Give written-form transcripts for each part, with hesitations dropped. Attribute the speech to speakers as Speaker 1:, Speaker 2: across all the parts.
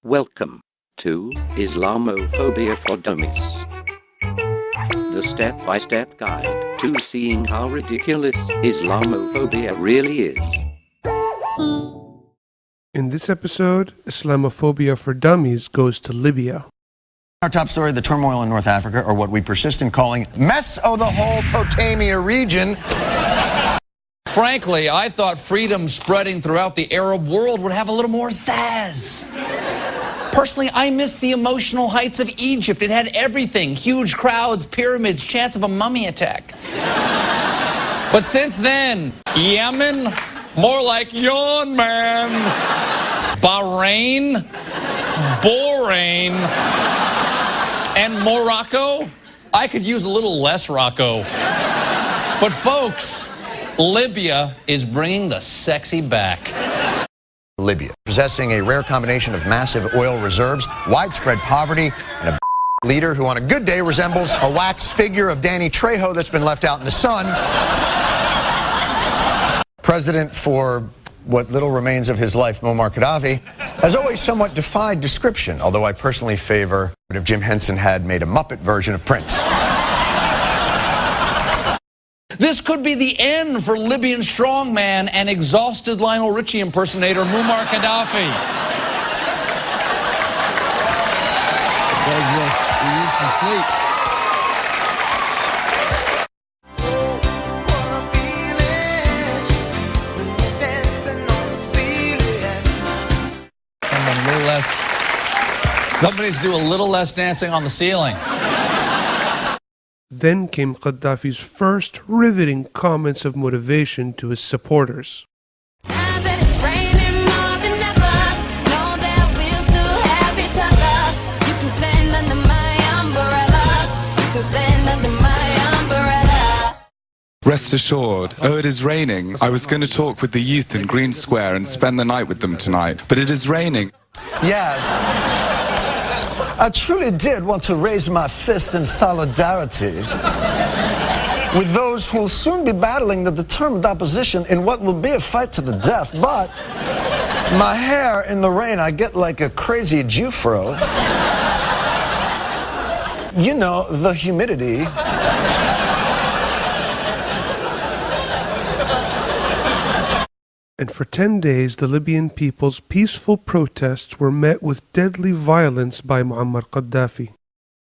Speaker 1: Welcome to Islamophobia for Dummies, the step-by-step guide to seeing how ridiculous Islamophobia really is.
Speaker 2: In this episode, Islamophobia for Dummies goes to Libya.
Speaker 3: Our top story, the turmoil in North Africa, or what we persist in calling mess o' the whole Potamia region.
Speaker 4: Frankly, I thought freedom spreading throughout the Arab world would have a little more zazz. Personally, I miss the emotional heights of Egypt. It had everything: huge crowds, pyramids, chance of a mummy attack. But since then, Yemen, more like yawn man. Bahrain, boring. And Morocco, I could use a little less Rocco. But folks, Libya is bringing the sexy back.
Speaker 3: Libya, possessing a rare combination of massive oil reserves, widespread poverty, and a leader who on a good day resembles a wax figure of Danny Trejo that's been left out in the sun. President for what little remains of his life, Muammar Gaddafi, has always somewhat defied description, although I personally favor if Jim Henson had made a Muppet version of Prince.
Speaker 4: This could be the end for Libyan strongman and exhausted Lionel Richie impersonator Muammar Gaddafi.
Speaker 5: We need some sleep.
Speaker 4: Somebody's do a little less dancing on the ceiling.
Speaker 2: Then came Gaddafi's first riveting comments of motivation to his supporters.
Speaker 6: Rest assured, it is raining. I was going to talk with the youth in Green Square and spend the night with them tonight, but it is raining.
Speaker 3: Yes. I truly did want to raise my fist in solidarity with those who will soon be battling the determined opposition in what will be a fight to the death. But my hair in the rain, I get like a crazy Jufro. You know, the humidity.
Speaker 2: And for 10 days, the Libyan people's peaceful protests were met with deadly violence by Muammar Gaddafi.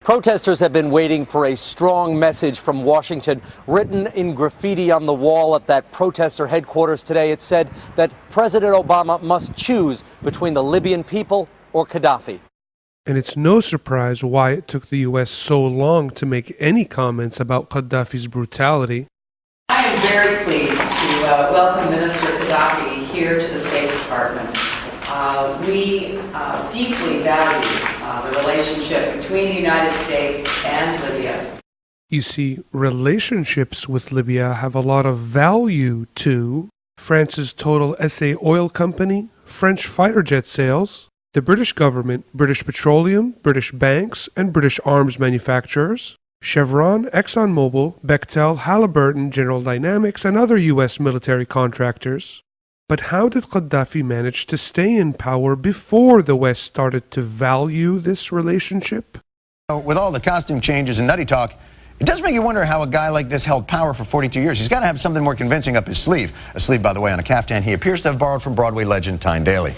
Speaker 7: Protesters have been waiting for a strong message from Washington. Written in graffiti on the wall at that protester headquarters today, it said that President Obama must choose between the Libyan people or Gaddafi.
Speaker 2: And it's no surprise why it took the U.S. so long to make any comments about Gaddafi's brutality.
Speaker 8: I am very pleased to welcome Minister Gaddafi here to the State Department. We deeply value the relationship between the United States and Libya.
Speaker 2: You see, relationships with Libya have a lot of value to France's Total SA oil company, French fighter jet sales, the British government, British Petroleum, British banks, and British arms manufacturers, Chevron, ExxonMobil, Bechtel, Halliburton, General Dynamics, and other U.S. military contractors. But how did Gaddafi manage to stay in power before the West started to value this relationship?
Speaker 3: With all the costume changes and nutty talk, it does make you wonder how a guy like this held power for 42 years. He's got to have something more convincing up his sleeve. A sleeve, by the way, on a caftan he appears to have borrowed from Broadway legend Tyne Daly.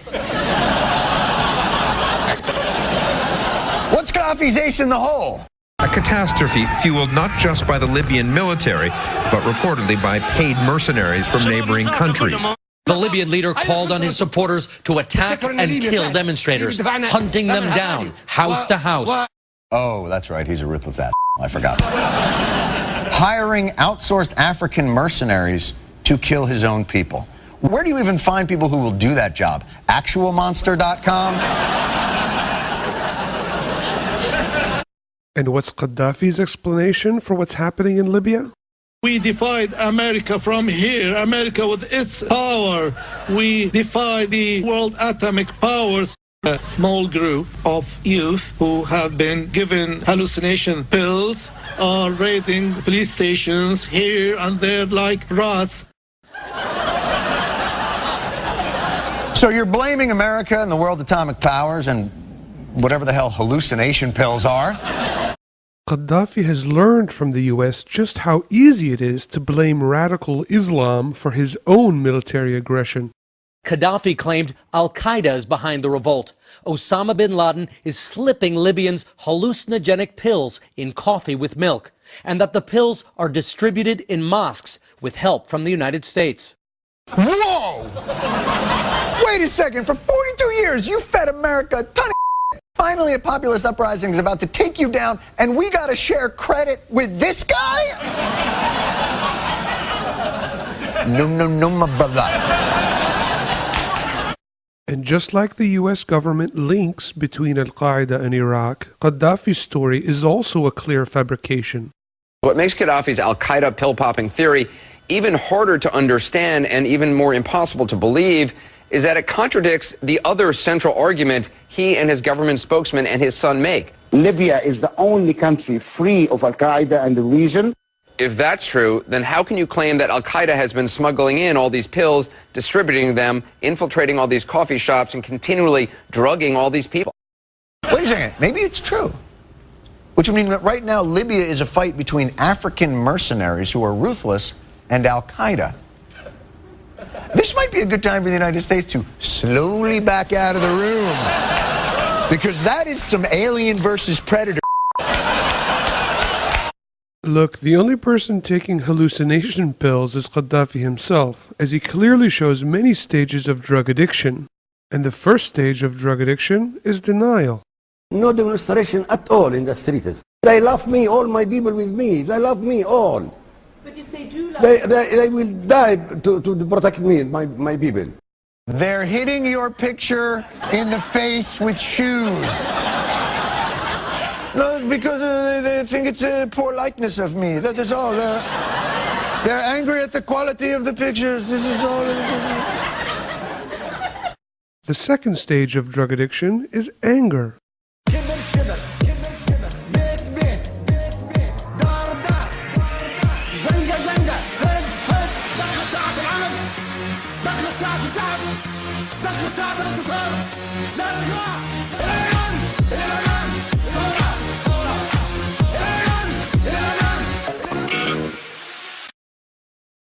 Speaker 3: What's Gaddafi's ace in the hole?
Speaker 9: A catastrophe fueled not just by the Libyan military, but reportedly by paid mercenaries from neighboring countries.
Speaker 7: The Libyan leader called on his supporters to attack and kill demonstrators, hunting them down, house to house.
Speaker 3: Oh, that's right, he's a ruthless ass. I forgot. Hiring outsourced African mercenaries to kill his own people. Where do you even find people who will do that job? Actualmonster.com?
Speaker 2: And what's Gaddafi's explanation for what's happening in Libya?
Speaker 10: We defied America from here, America with its power. We defy the world atomic powers. A small group of youth who have been given hallucination pills are raiding police stations here and there like rats.
Speaker 3: So you're blaming America and the world atomic powers, and whatever the hell hallucination pills are.
Speaker 2: Gaddafi has learned from the US just how easy it is to blame radical Islam for his own military aggression.
Speaker 7: Gaddafi claimed Al-Qaeda is behind the revolt. Osama bin Laden is slipping Libyans hallucinogenic pills in coffee with milk, and that the pills are distributed in mosques with help from the United States.
Speaker 3: Whoa! Wait a second, for 42 years you fed America a ton of Finally a populist uprising is about to take you down, and we gotta share credit with this guy? No, my brother.
Speaker 2: And just like the US government links between Al-Qaeda and Iraq, Gaddafi's story is also a clear fabrication.
Speaker 5: What makes Gaddafi's Al-Qaeda pill-popping theory even harder to understand and even more impossible to believe is that it contradicts the other central argument he and his government spokesman and his son make.
Speaker 11: Libya is the only country free of Al-Qaeda in the region.
Speaker 5: If that's true, then how can you claim that Al-Qaeda has been smuggling in all these pills, distributing them, infiltrating all these coffee shops, and continually drugging all these people?
Speaker 3: Wait a second, maybe it's true. Which would mean that right now Libya is a fight between African mercenaries who are ruthless and Al-Qaeda. This might be a good time for the United States to slowly back out of the room, because that is some alien versus predator.
Speaker 2: Look, the only person taking hallucination pills is Gaddafi himself, as he clearly shows many stages of drug addiction. And the first stage of drug addiction is denial.
Speaker 11: No demonstration at all in the streets. They love me, all my people with me. They love me all.
Speaker 8: But if they do love
Speaker 11: They will die to protect me, my people.
Speaker 3: They're hitting your picture in the face with shoes. No, it's because they think it's a poor likeness of me. That is all. They're angry at the quality of the pictures. This is all.
Speaker 2: The second stage of drug addiction is anger.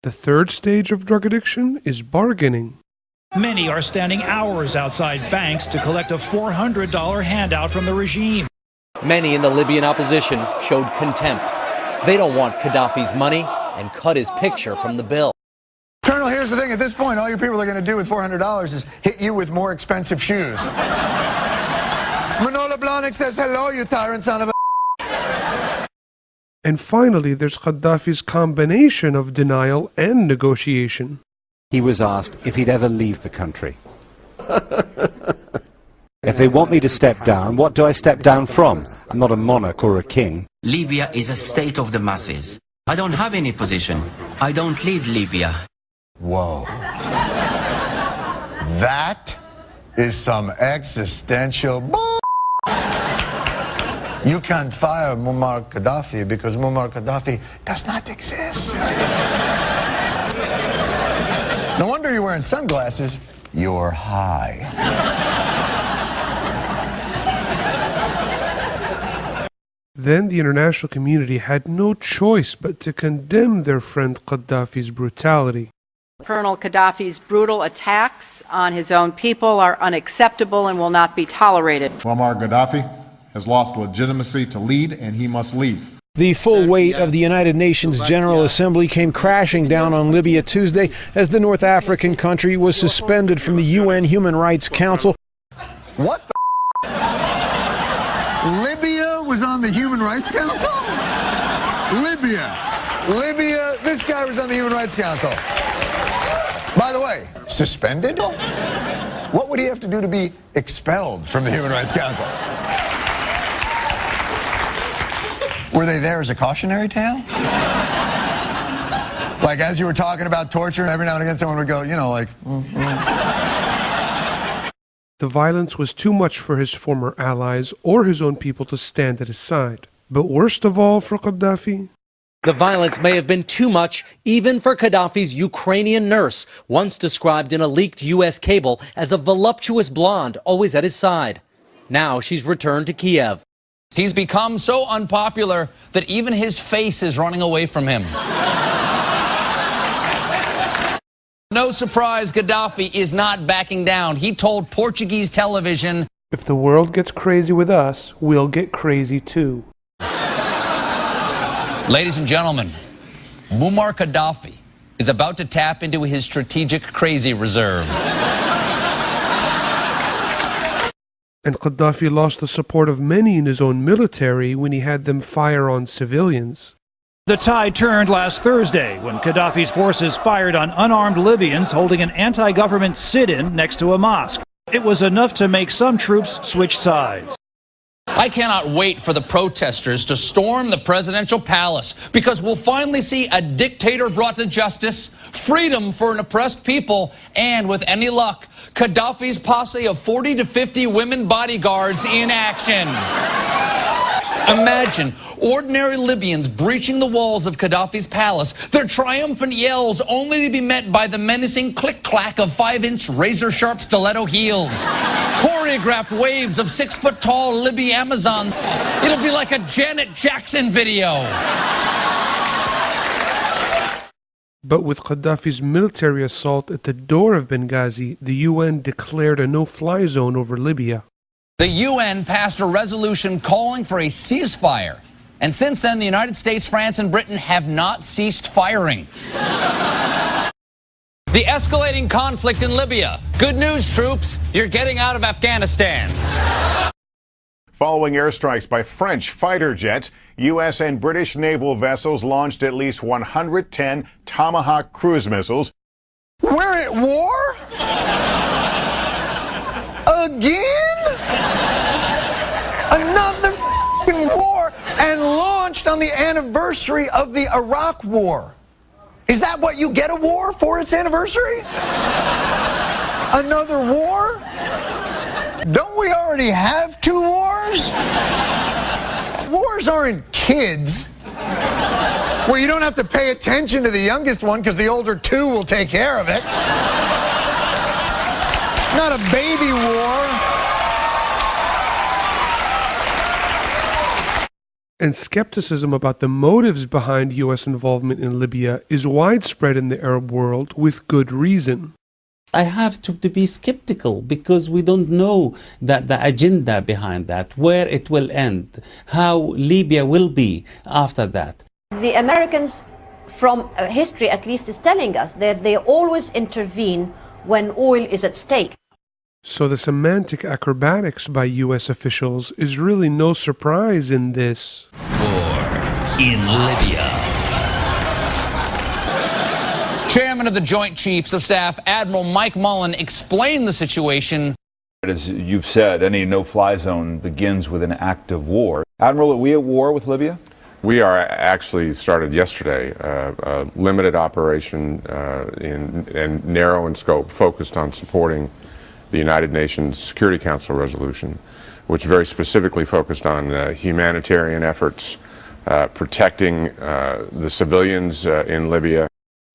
Speaker 2: The third stage of drug addiction is bargaining.
Speaker 12: Many are standing hours outside banks to collect a $400 handout from the regime.
Speaker 7: Many in the Libyan opposition showed contempt. They don't want Gaddafi's money and cut his picture from the bill.
Speaker 3: Colonel, here's the thing. At this point, all your people are going to do with $400 is hit you with more expensive shoes. Manola Blahnik says, hello, you tyrant son of a...
Speaker 2: And finally, there's Gaddafi's combination of denial and negotiation.
Speaker 13: He was asked if he'd ever leave the country. If they want me to step down, what do I step down from? I'm not a monarch or a king.
Speaker 14: Libya is a state of the masses. I don't have any position. I don't lead Libya.
Speaker 3: Whoa. That is some existential bull. You can't fire Muammar Gaddafi because Muammar Gaddafi does not exist. No wonder you're wearing sunglasses. You're high.
Speaker 2: Then the international community had no choice but to condemn their friend Gaddafi's brutality.
Speaker 8: Colonel Gaddafi's brutal attacks on his own people are unacceptable and will not be tolerated.
Speaker 15: Muammar Gaddafi has lost legitimacy to lead, and he must leave.
Speaker 16: The full weight of the United Nations General Assembly came crashing down on Libya Tuesday as the North African country was suspended from the UN Human Rights Council.
Speaker 3: What the Libya was on the Human Rights Council? Libya, this guy was on the Human Rights Council. By the way, suspended? What would he have to do to be expelled from the Human Rights Council? Were they there as a cautionary tale? Like, as you were talking about torture, every now and again someone would go, you know, like...
Speaker 2: The violence was too much for his former allies or his own people to stand at his side. But worst of all for Gaddafi...
Speaker 7: The violence may have been too much even for Gaddafi's Ukrainian nurse, once described in a leaked U.S. cable as a voluptuous blonde always at his side. Now she's returned to Kiev.
Speaker 4: He's become so unpopular that even his face is running away from him. No surprise, Gaddafi is not backing down. He told Portuguese television,
Speaker 2: "If the world gets crazy with us, we'll get crazy too."
Speaker 4: ladies and gentlemen, Muammar Gaddafi is about to tap into his strategic crazy reserve.
Speaker 2: And Gaddafi lost the support of many in his own military when he had them fire on civilians.
Speaker 12: The tide turned last Thursday when Gaddafi's forces fired on unarmed Libyans holding an anti-government sit-in next to a mosque. It was enough to make some troops switch sides.
Speaker 4: I cannot wait for the protesters to storm the presidential palace because we'll finally see a dictator brought to justice, freedom for an oppressed people, and with any luck, Gaddafi's posse of 40 to 50 women bodyguards in action. Imagine ordinary Libyans breaching the walls of Gaddafi's palace, their triumphant yells only to be met by the menacing click-clack of 5-inch razor-sharp stiletto heels. Choreographed waves of 6-foot-tall Libby Amazons. It'll be like a Janet Jackson video.
Speaker 2: But with Gaddafi's military assault at the door of Benghazi, the UN declared a no-fly zone over Libya.
Speaker 4: The UN passed a resolution calling for a ceasefire. And since then, the United States, France, and Britain have not ceased firing. The escalating conflict in Libya. Good news, troops. You're getting out of Afghanistan.
Speaker 17: Following airstrikes by French fighter jets, U.S. and British naval vessels launched at least 110 Tomahawk cruise missiles.
Speaker 3: We're at war? Again? Another war, and launched on the anniversary of the Iraq War. Is that what you get a war for its anniversary? Another war? Don't we already have 2 wars? Wars aren't kids, where you don't have to pay attention to the youngest one because the older 2 will take care of it. Not a baby war.
Speaker 2: And skepticism about the motives behind U.S. involvement in Libya is widespread in the Arab world with good reason.
Speaker 18: I have to be skeptical because we don't know that the agenda behind that, where it will end, how Libya will be after that.
Speaker 19: The Americans, from history at least, is telling us that they always intervene when oil is at stake.
Speaker 2: So the semantic acrobatics by U.S. officials is really no surprise in this
Speaker 4: war in Libya. Chairman of the Joint Chiefs of Staff, Admiral Mike Mullen, explained the situation.
Speaker 20: As you've said, any no-fly zone begins with an act of war. Admiral, are we at war with Libya?
Speaker 21: We are actually started yesterday, a limited operation and narrow in scope, focused on supporting the United Nations Security Council resolution, which very specifically focused on humanitarian efforts, protecting the civilians in Libya.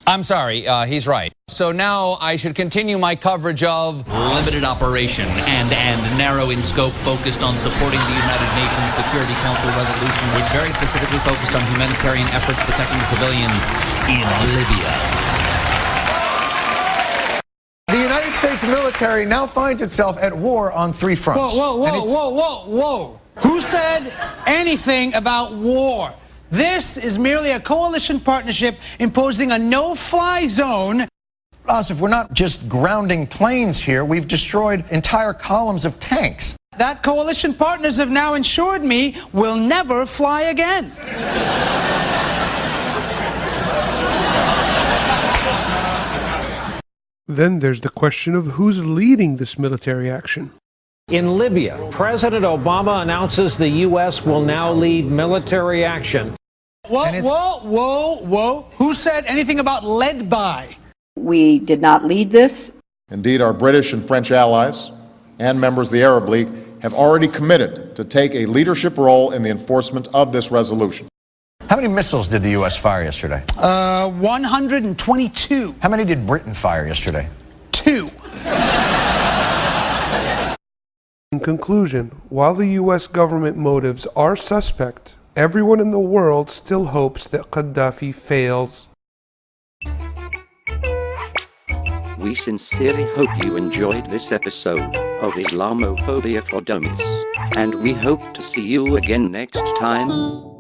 Speaker 4: I'm sorry, he's right. So now I should continue my coverage of limited operation and narrow in scope, focused on supporting the United Nations Security Council resolution, which very specifically focused on humanitarian efforts protecting the civilians in Libya.
Speaker 3: The United States military now finds itself at war on 3 fronts.
Speaker 22: Whoa. Who said anything about war? This is merely a coalition partnership imposing a no-fly zone.
Speaker 3: If we're not just grounding planes here, we've destroyed entire columns of tanks.
Speaker 22: That coalition partners have now assured me will never fly again.
Speaker 2: Then there's the question of who's leading this military action.
Speaker 23: In Libya, President Obama announces the U.S. will now lead military action.
Speaker 22: Whoa. Who said anything about led by?
Speaker 24: We did not lead this.
Speaker 15: Indeed, our British and French allies and members of the Arab League have already committed to take a leadership role in the enforcement of this resolution.
Speaker 3: How many missiles did the U.S. fire yesterday?
Speaker 22: 122.
Speaker 3: How many did Britain fire yesterday?
Speaker 22: 2.
Speaker 2: conclusion, while the U.S. government motives are suspect, everyone in the world still hopes that Gaddafi fails.
Speaker 1: We sincerely hope you enjoyed this episode of Islamophobia for Dummies, and we hope to see you again next time.